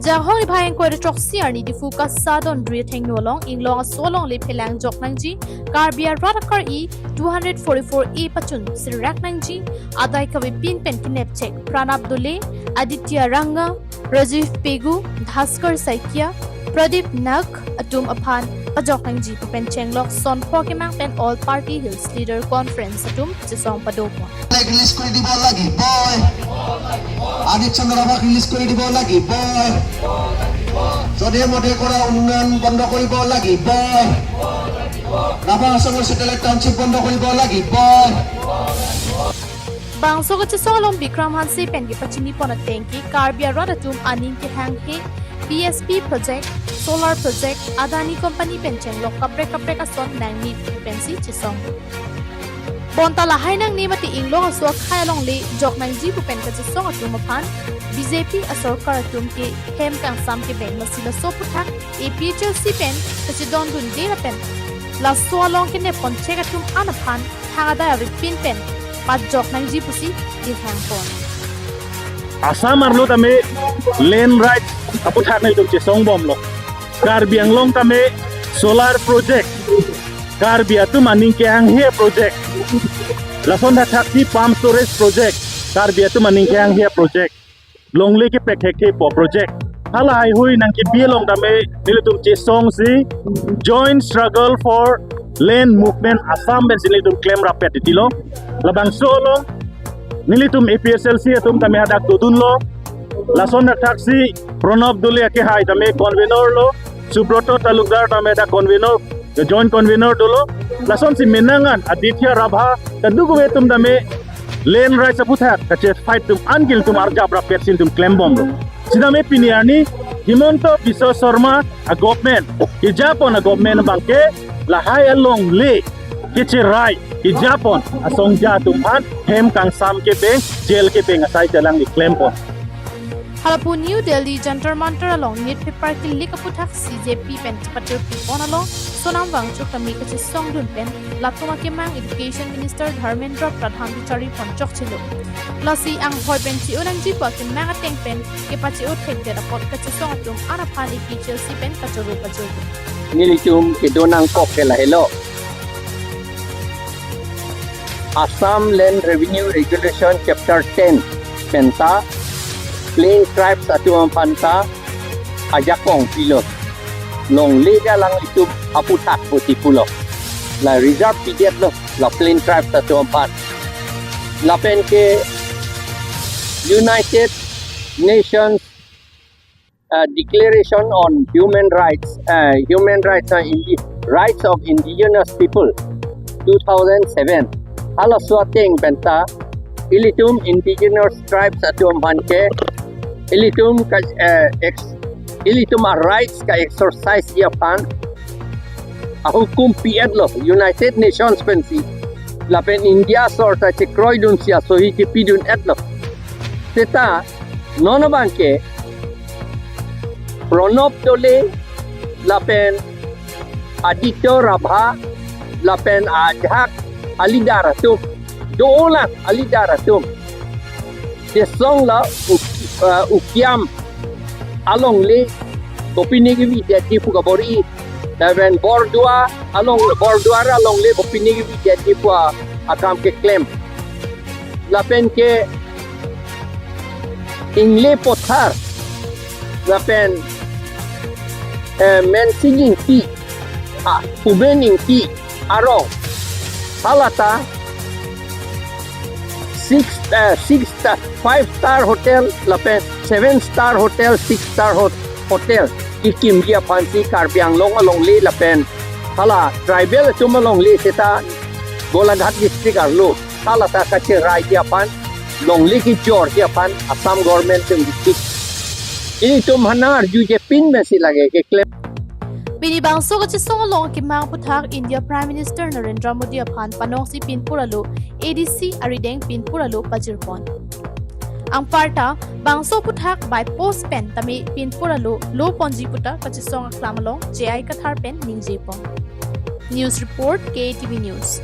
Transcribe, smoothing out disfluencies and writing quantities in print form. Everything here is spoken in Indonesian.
Jang hong ipayang ko retrok siar ni Diphu ka sadon dri theng no long inglong a solong le phelang jok nang ji karbia radakar e 244 e pachun sirak nang ji adai ka pin pen kinep check pranab dole aditya ranga rajiv pegu dhaskar saikia Pradeep Nag atum aphan pajok nang ji pen chenglok son akemang pen all party hills leader conference atum kachesong padopo release করে দিব লাগি বয় আদিত চন্দ্র রাভাক রিলিজ করে দিব লাগি বয় যদি মধ্যে করা উন্নয়ন বন্ধ কৰিব লাগি বয় রাভা আসামৰ স্যাটেলাইট টাউনশিপ বন্ধ কৰিব লাগি বয় Bangso kachesong long Bikram Hansi pen ki pachini pona tengki karbia radatum aning ki hang he PSP project solar project Adani company pen chenglok kapre ka son nang ni pensi chisong Bonta la hainang ni mati inglong aswa khailong le jok nang ji pen kachesong atum aphan BJP asarkar atum ke hem kang sam ke ben masila soputhak APHLC pen kachidon dun de pen la swalong ke ne pon chegatum anaphan thangada ripin pen pat jok nang ji pusi di handphone Assam arlo tame land right aputhak nai tum chesong bom lo Karbi Anglong tame solar project Karbi atum aning ke hang he project Lason da thakti palm storage project Karbi atum aning ke hang he project Longle ke pek ke po project hala hai hui nang ki bielong tame nilutum chesong si joint struggle for land movement Assam ben sinitum claim rapet ditilo labang solo nilitum APHLC atum tame hadak tudun lo lason dak taksi Pranab dole ke hai tame convener lo Subroto talukdar tame da convener the joint convener dolo lason si menangan aditya rabha kadugo etum tame land rights aputhak kache fight tum angil tum arja rapet sin tum claim bom lo sidame piniani himonto Biswa Sharma a government ijapon a government bangke lahai along le kiche rai ijapon asong ja tumhan hem kang sam ke peng jail ke peng asai jalang ni claim pon Halapu New Delhi Jantar Mantar along Nit Paper ki likaputhak CJP pen patur pon along sonam wangchuk kami kachesong dun pen latuma akemang education minister Dharmendra Pradhan bichari ponchok chilo lasi ang hoi pen chi unang ji pa akemang ateng pen ke pachi ut thek de rapot kachesong atum anaphan APHLC pen pachuru nilitum idonang kok ke lahelo Assam Land Revenue Regulation Chapter 10 Penta Plain Tribes Atuam Panta Ajakong Pilo Long Lega Lang itu Aputak Putih Pulau La Reserve Piget lo La Plain Tribes Atuam Pan La pen ke United Nations Declaration on Human Rights Rights of Indigenous People 2007 Hala suateng penta ilitum indigenous tribes atum hanke ilitum rights ka exercise ya pan hukum pied lo United Nations pensi lapen India sorta che kroidun sia sohi che pidun etlo teta nono banke Pranab dole lapen aditya rabha lapen ajhak alidaratum dolan alidaratum desong la ukiam along le bopinigi vidya Diphu kabori dan bordua along le bopinigi vidya Diphu akam ke claim lapen ke ingle pothar lapen men singing ki kubening ki arong halata 5-star hotel lapen 7-star hotel 6-star hotel ikim dia fancy Karbi Anglong along le lapen hala tribal tum along le seta Golaghat district arlo hala ta kache rai dia pan long le ki jor dia pan Assam government tum district ini tum hanar ju je pin mesi lage ke claim Bini bangso kachesong long akemang puthak India Prime Minister Narendra Modi aphan panong si pinpuralo ADC arideng pinpuralo pajirpon ang parta bangso puthak by post pen tami pinpuralo lo ponji puta kachesong aklamalong JI kathar pen ningjepon News report KTV News